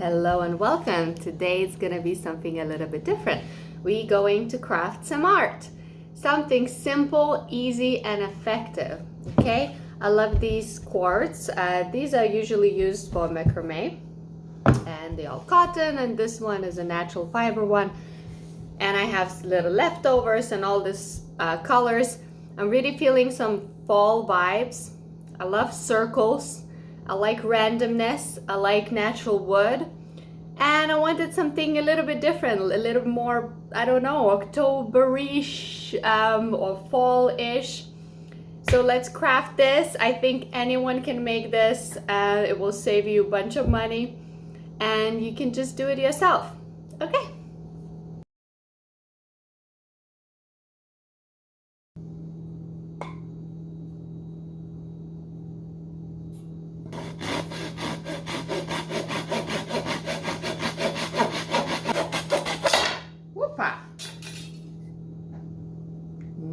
Hello and welcome. Today it's gonna be something a little bit different. We're going to craft some art. Something simple, easy, and effective, okay? I love these quartz. These are usually used for macrame, and they're all cotton, and this one is a natural fiber one. And I have little leftovers and all this colors. I'm really feeling some fall vibes. I love circles. I like randomness, I like natural wood, and I wanted something a little bit different, a little more, I don't know, October-ish or fall-ish. So let's craft this. I think anyone can make this. It will save you a bunch of money, and you can just do it yourself. Okay.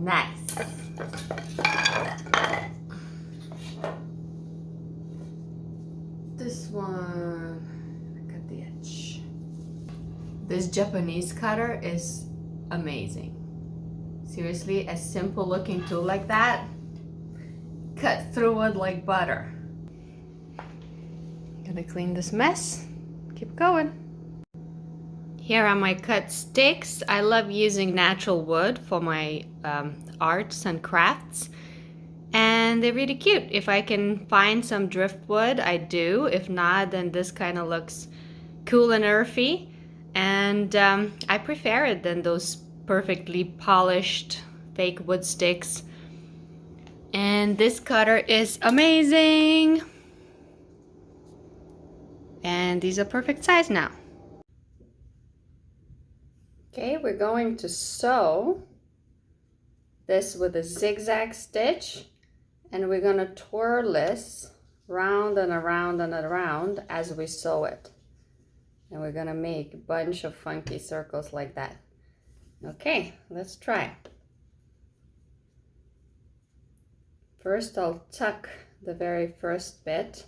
Nice. This one, look at the edge. This Japanese cutter is amazing. Seriously, a simple looking tool like that, cut through it like butter. Gonna clean this mess, keep going. Here are my cut sticks. I love using natural wood for my arts and crafts, and they're really cute. If I can find some driftwood, I do. If not, then this kind of looks cool and earthy, and I prefer it than those perfectly polished fake wood sticks. And this cutter is amazing, and these are perfect size now. Okay, we're going to sew this with a zigzag stitch, and we're going to twirl this round and around and around as we sew it. And we're going to make a bunch of funky circles like that. Okay, let's try. First, I'll tuck the very first bit.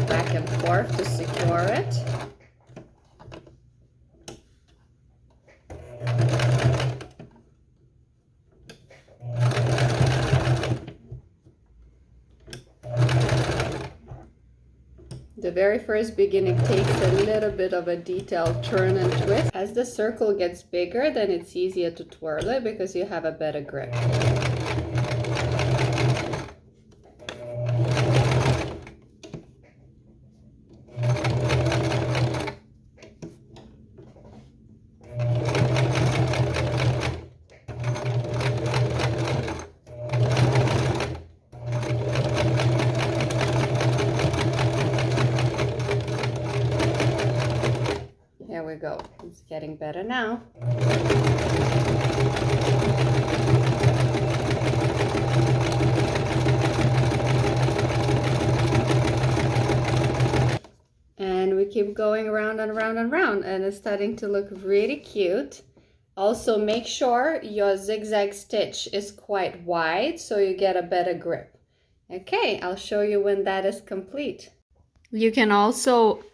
Back and forth to secure it. The very first beginning takes a little bit of a detailed turn and twist. As the circle gets bigger, then it's easier to twirl it because you have a better grip. There we go. It's getting better now. And we keep going around and around and around, and it's starting to look really cute. Also, make sure your zigzag stitch is quite wide so you get a better grip. Okay, I'll show you when that is complete. You can also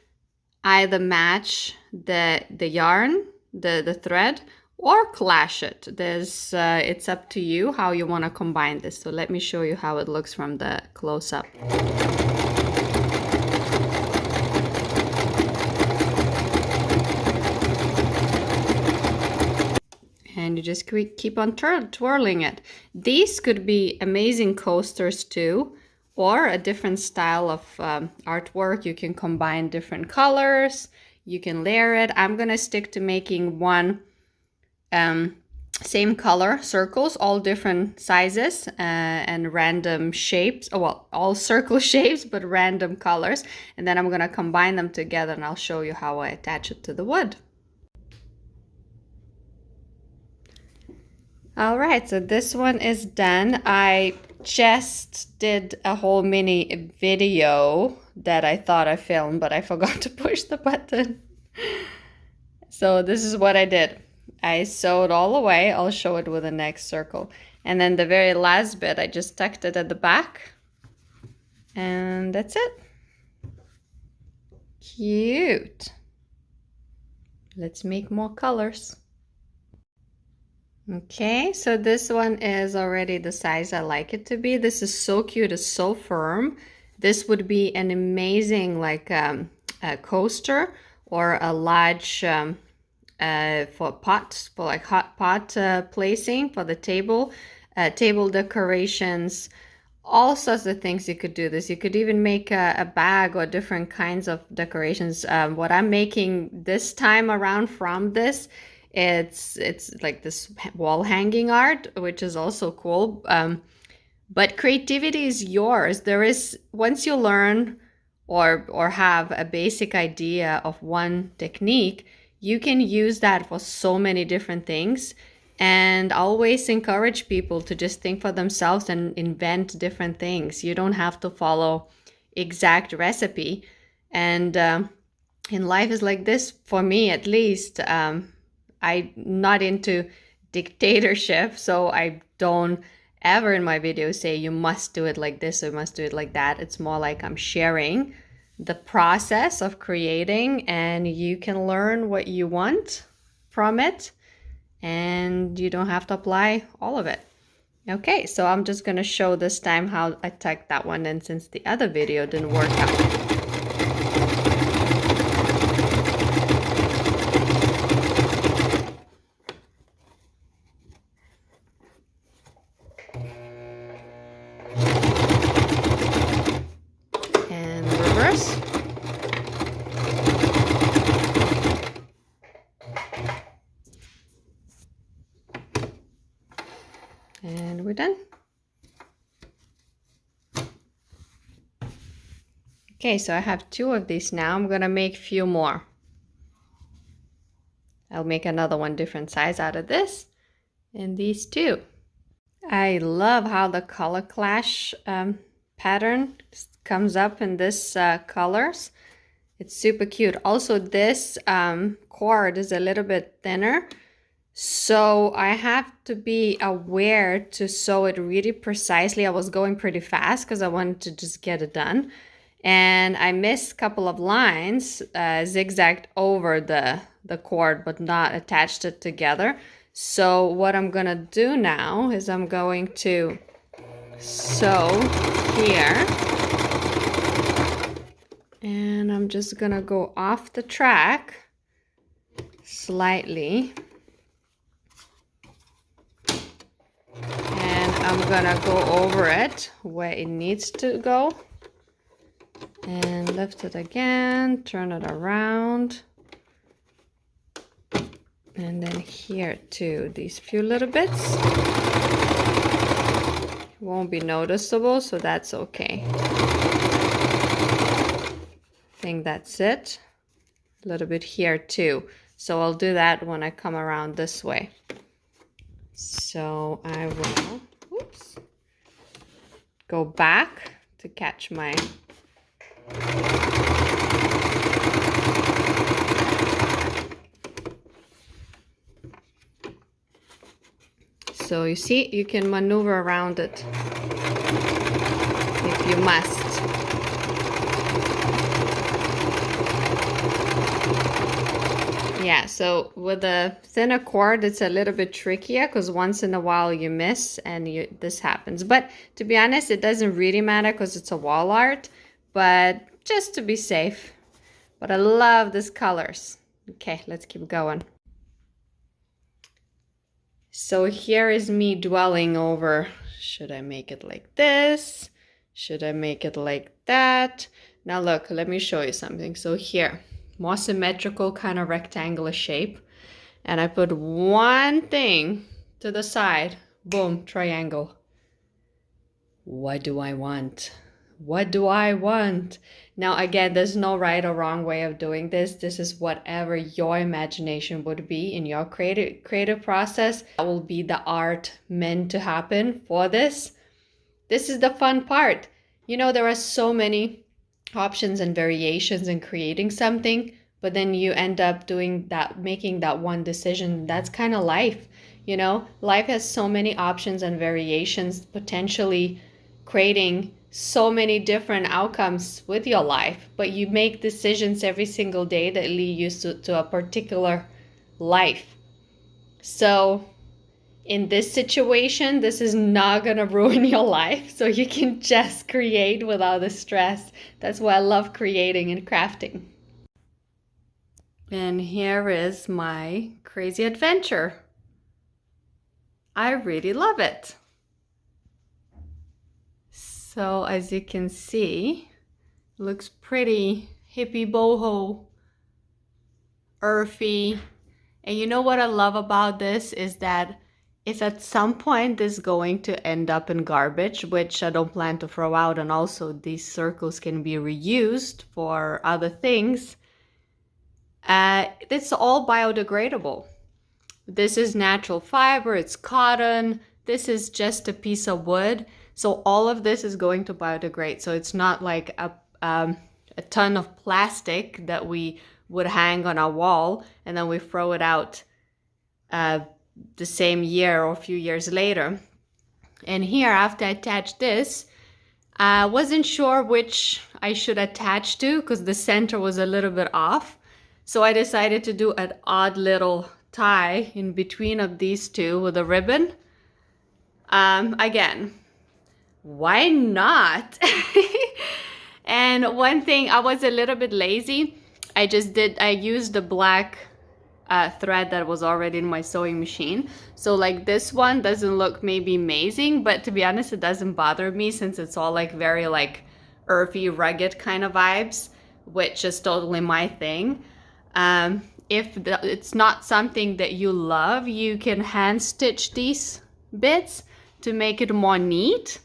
either match the yarn, the thread, or clash it. It's up to you how you want to combine this. So let me show you how it looks from the close-up. And you just keep on twirling it. These could be amazing coasters too, or a different style of artwork. You can combine different colors, you can layer it. I'm gonna stick to making one same color circles, all different sizes and random shapes. Oh, well, all circle shapes, but random colors. And then I'm gonna combine them together, and I'll show you how I attach it to the wood. All right, so this one is done. I just did a whole mini video that I thought I filmed, but I forgot to push the button. So this is what I did. I sewed all the way. I'll show it with the next circle. And then the very last bit, I just tucked it at the back. And that's it. Cute. Let's make more colors. Okay, so this one is already the size I like it to be. This is so cute, it's so firm. This would be an amazing like a coaster or a large for pots, for like hot pot placing for the table, table decorations, all sorts of things you could do this. You could even make a bag or different kinds of decorations. What I'm making this time around from this, it's like this wall hanging art, which is also cool. But creativity is yours. There is, once you learn or have a basic idea of one technique, you can use that for so many different things. And I always encourage people to just think for themselves and invent different things. You don't have to follow exact recipe. And in life is like this, for me at least. I'm not into dictatorship, so I don't ever in my videos say you must do it like this or you must do it like that. It's more like I'm sharing the process of creating, and you can learn what you want from it. And you don't have to apply all of it. Okay, so I'm just gonna show this time how I tucked that one in since the other video didn't work out. And reverse. And we're done. Okay, so I have 2 of these now. I'm gonna make a few more. I'll make another one different size out of this and these 2. I love how the color clash pattern comes up in this colors. It's super cute. Also, this cord is a little bit thinner, so I have to be aware to sew it really precisely. I was going pretty fast because I wanted to just get it done. And I missed a couple of lines, zigzagged over the cord, but not attached it together. So what I'm gonna do now is I'm going to sew here. And I'm just gonna go off the track slightly. And I'm gonna go over it where it needs to go. And lift it again, turn it around. And then here too, these few little bits. Won't be noticeable, so that's okay. I think that's it. A little bit here too. So I'll do that when I come around this way. So I will, oops, go back to catch my so you see, you can maneuver around it if you must. Yeah, so with the thinner cord, it's a little bit trickier because once in a while you miss and this happens. But to be honest, it doesn't really matter because it's a wall art, but just to be safe. But I love these colors. Okay, let's keep going. So here is me dwelling over, should I make it like this? Should I make it like that? Now look, let me show you something. So here, more symmetrical kind of rectangular shape. And I put one thing to the side, boom, triangle. What do I want? What do I want? Now again, there's no right or wrong way of doing this. This is whatever your imagination would be in your creative process. That will be the art meant to happen for this. This is the fun part. You know, there are so many options and variations in creating something, but then you end up doing that, making that one decision. That's kind of life. You know, life has so many options and variations, potentially creating so many different outcomes with your life, but you make decisions every single day that lead you to a particular life. So in this situation, this is not gonna ruin your life, so you can just create without the stress. That's why I love creating and crafting. And here is my crazy adventure. I really love it. So as you can see, looks pretty hippie boho, earthy. And you know what I love about this is that if at some point this is going to end up in garbage, which I don't plan to throw out, and also these circles can be reused for other things, it's all biodegradable. This is natural fiber, it's cotton, this is just a piece of wood. So all of this is going to biodegrade. So it's not like a ton of plastic that we would hang on our wall and then we throw it out the same year or a few years later. And here, after I attached this, I wasn't sure which I should attach to because the center was a little bit off. So I decided to do an odd little tie in between of these two with a ribbon. Again, why not? And one thing, I was a little bit lazy. I used the black thread that was already in my sewing machine. So like this one doesn't look maybe amazing, but to be honest, it doesn't bother me since it's all like very like earthy, rugged kind of vibes, which is totally my thing. If it's not something that you love, you can hand stitch these bits to make it more neat.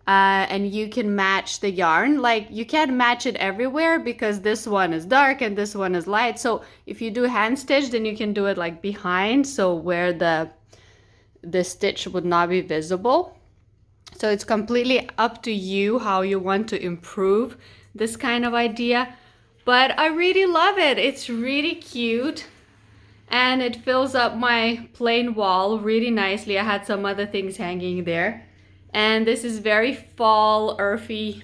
And you can match the yarn. Like you can't match it everywhere because this one is dark and this one is light. So if you do hand stitch, then you can do it like behind, so where the stitch would not be visible. So it's completely up to you how you want to improve this kind of idea. But I really love it. It's really cute. And it fills up my plain wall really nicely. I had some other things hanging there. And this is very fall, earthy.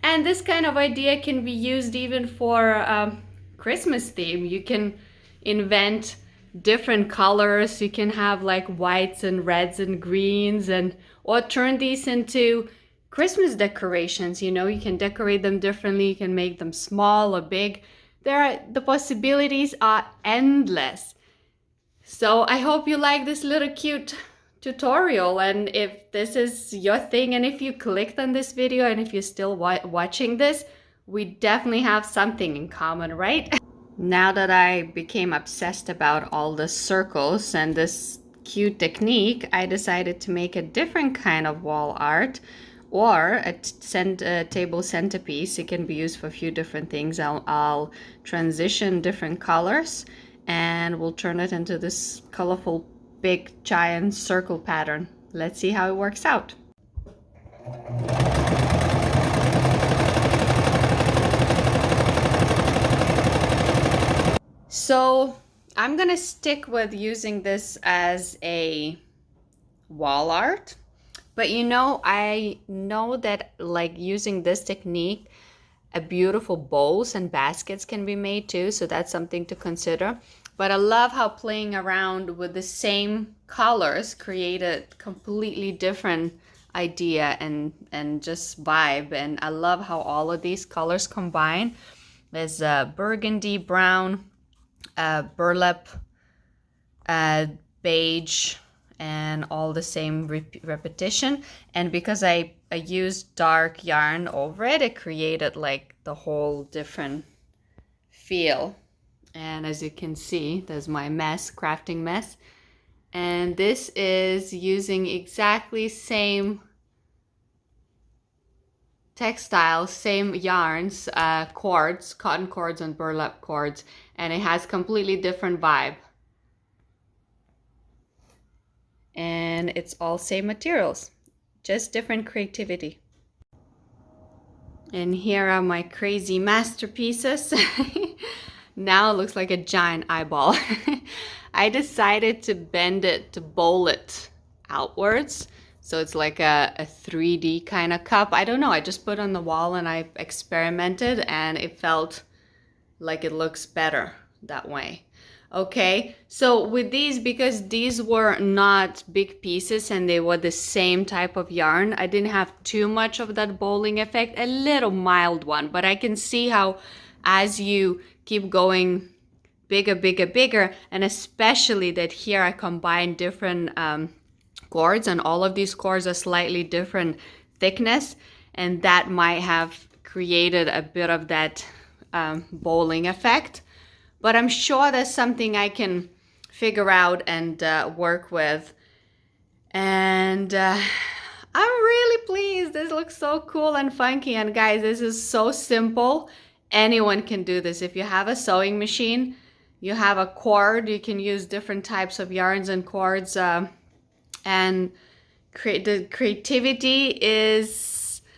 And this kind of idea can be used even for Christmas theme. You can invent different colors. You can have like whites and reds and greens, or turn these into Christmas decorations. You know, you can decorate them differently. You can make them small or big. The possibilities are endless. So I hope you like this little cute tutorial, and if this is your thing, and if you clicked on this video, and if you're still watching this, we definitely have something in common, right? Now that I became obsessed about all the circles and this cute technique, I decided to make a different kind of wall art, or a table centerpiece. It can be used for a few different things. I'll transition different colors and we'll turn it into this colorful big giant circle pattern. Let's see how it works out. So I'm gonna stick with using this as a wall art, but you know, I know that like using this technique, a beautiful bowls and baskets can be made too, so that's something to consider. But I love how playing around with the same colors create a completely different idea and just vibe. And I love how all of these colors combine. There's burgundy, brown, burlap, beige, and all the same repetition. And because I used dark yarn over it, it created like the whole different feel. And as you can see, there's my mess, crafting mess. And this is using exactly same textiles, same yarns, cords, cotton cords and burlap cords. And it has completely different vibe. And it's all same materials, just different creativity. And here are my crazy masterpieces. Now it looks like a giant eyeball. I decided to bend it, to bowl it outwards. So it's like a 3D kind of cup. I don't know, I just put it on the wall and I experimented and it felt like it looks better that way. Okay, so with these, because these were not big pieces and they were the same type of yarn, I didn't have too much of that bowling effect, a little mild one, but I can see how as you keep going bigger, bigger, bigger, and especially that here I combine different cords, and all of these cords are slightly different thickness, and that might have created a bit of that bowling effect. But I'm sure there's something I can figure out and work with. And I'm really pleased. This looks so cool and funky. And guys, this is so simple. Anyone can do this. If you have a sewing machine, you have a cord, you can use different types of yarns and cords. And the creativity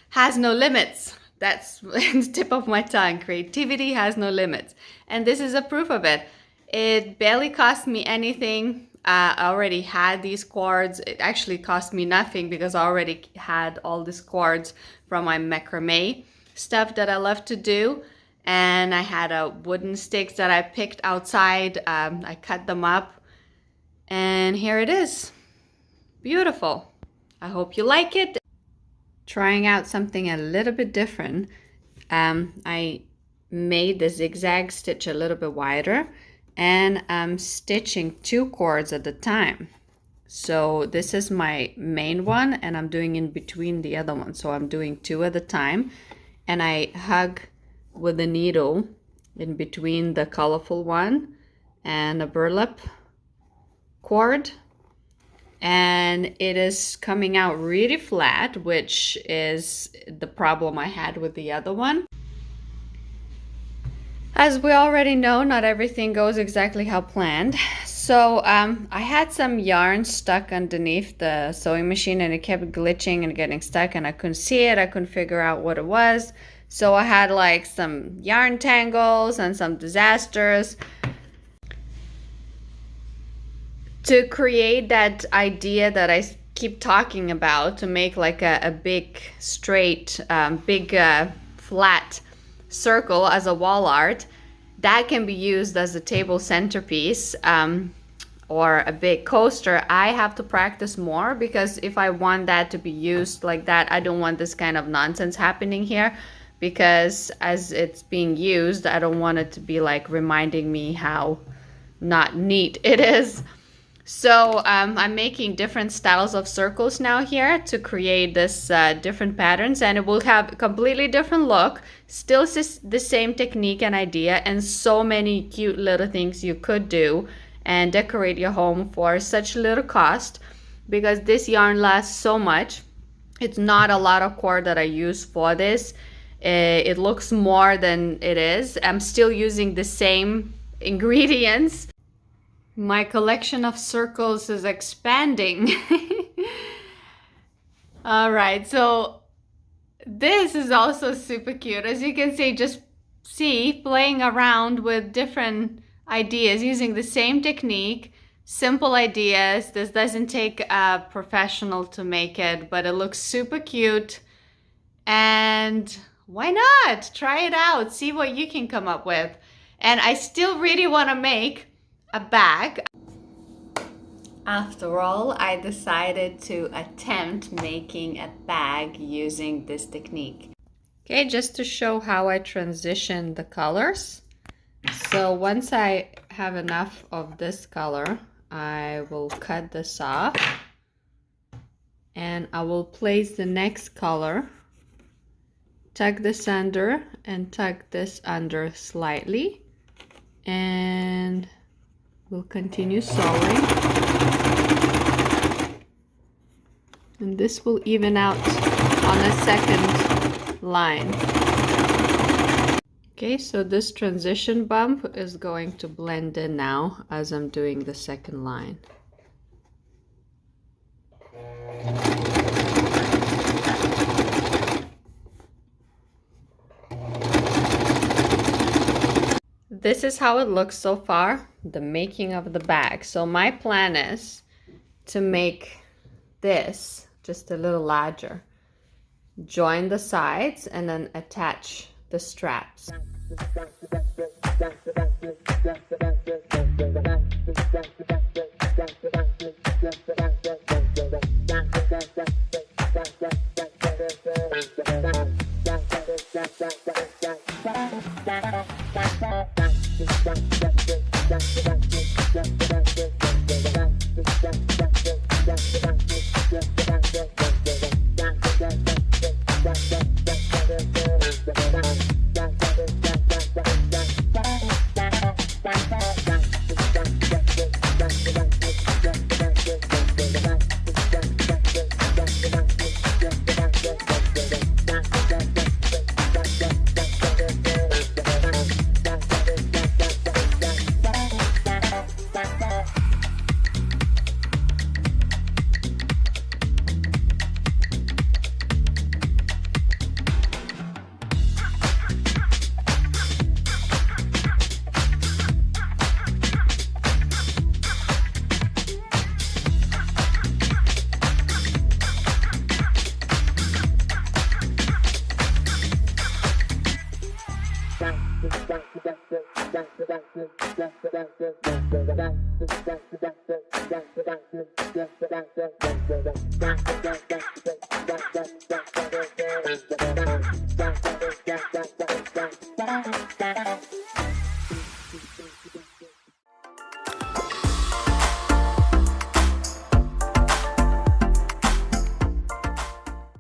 has no limits. That's the tip of my tongue. Creativity has no limits. And this is a proof of it. It barely cost me anything. I already had these cords. It actually cost me nothing because I already had all these cords from my macrame stuff that I love to do. And I had wooden sticks that I picked outside. I cut them up. And here it is. Beautiful. I hope you like it. Trying out something a little bit different. I made the zigzag stitch a little bit wider, and I'm stitching 2 cords at a time. So this is my main one, and I'm doing in between the other one. So I'm doing 2 at a time, and I hug with the needle in between the colorful one and a burlap cord. And it is coming out really flat, which is the problem I had with the other one. As we already know, not everything goes exactly how planned. So I had some yarn stuck underneath the sewing machine and it kept glitching and getting stuck and I couldn't see it. I couldn't figure out what it was. So I had like some yarn tangles and some disasters. To create that idea that I keep talking about, to make like a big straight, flat circle as a wall art, that can be used as a table centerpiece or a big coaster. I have to practice more because if I want that to be used like that, I don't want this kind of nonsense happening here, because as it's being used, I don't want it to be like reminding me how not neat it is. So I'm making different styles of circles now here to create this different patterns, and it will have a completely different look, still the same technique and idea, and so many cute little things you could do and decorate your home for such little cost, because this yarn lasts so much. It's not a lot of cord that I use for this. It looks more than it is. I'm still using the same ingredients. My collection of circles is expanding. All right, so this is also super cute. As you can see, just playing around with different ideas using the same technique, simple ideas. This doesn't take a professional to make it, but it looks super cute. And why not? Try it out, see what you can come up with. And I still really want to make a bag. After all, I decided to attempt making a bag using this technique. Okay, just to show how I transition the colors. So once I have enough of this color, I will cut this off and I will place the next color, tuck this under and tuck this under slightly, and we'll continue sewing, and this will even out on the second line. Okay, so this transition bump is going to blend in now as I'm doing the second line. this is how it looks so far, the making of the bag. So my plan is to make this just a little larger. Join the sides and then attach the straps.